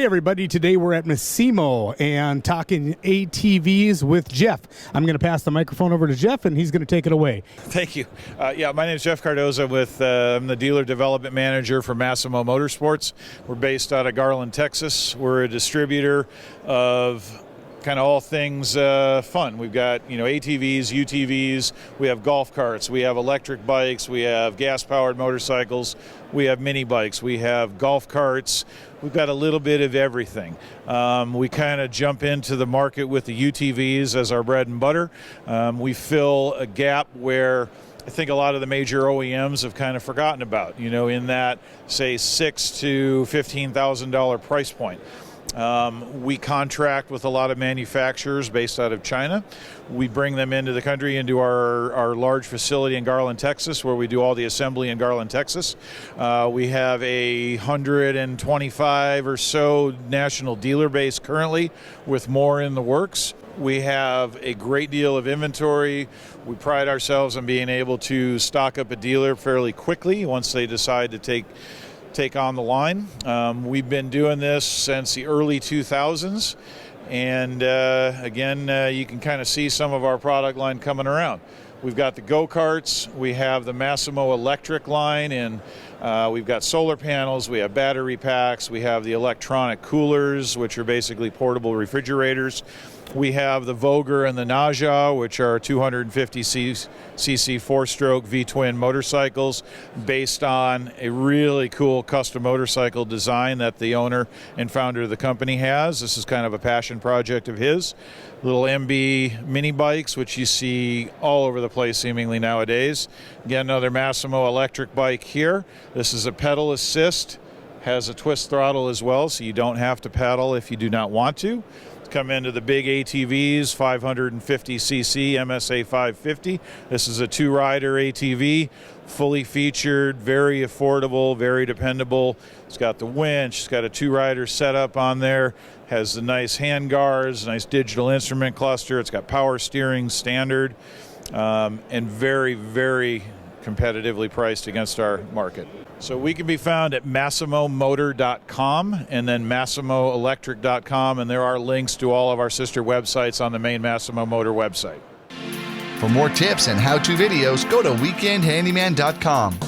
Hey everybody, today we're at Massimo and talking ATVs with Jeff. I'm going to pass the microphone over to Jeff and he's going to take it away. Thank you. My name is Jeff Cardoza I'm the dealer development manager for Massimo Motorsports. We're based out of Garland, Texas. We're a distributor of kind of all things fun. We've got, ATVs, UTVs, we have golf carts, we have electric bikes, we have gas-powered motorcycles, we have mini bikes, we have golf carts. We've got a little bit of everything. We kind of jump into the market with the UTVs as our bread and butter. We fill a gap where I think a lot of the major OEMs have kind of forgotten about, in that, say, $6,000 to $15,000 price point. We contract with a lot of manufacturers based out of China. We bring them into the country, into our large facility in Garland, Texas, where we do all the assembly in Garland, Texas. We have 125 or so national dealer base currently, with more in the works. We have a great deal of inventory. We pride ourselves on being able to stock up a dealer fairly quickly once they decide to take on the line. We've been doing this since the early 2000s, and again, you can kind of see some of our product line coming around. We've got the go-karts, we have the Massimo electric line, and we've got solar panels, we have battery packs, we have the electronic coolers, which are basically portable refrigerators. We have the Voger and the Naja, which are 250cc four-stroke V-twin motorcycles based on a really cool custom motorcycle design that the owner and founder of the company has. This is kind of a passion project of his. Little MB mini bikes, which you see all over the place seemingly nowadays. Again, another Massimo electric bike here. This is a pedal assist, has a twist throttle as well, so you don't have to pedal if you do not want to. Come into the big ATVs, 550cc MSA 550. This is a two-rider ATV, fully featured, very affordable, very dependable. It's got the winch, it's got a two-rider setup on there, has the nice hand guards, nice digital instrument cluster. It's got power steering standard, and very, very competitively priced against our market. So we can be found at massimomotor.com and then massimoelectric.com, and there are links to all of our sister websites on the main Massimo Motor website. For more tips and how-to videos, go to weekendhandyman.com.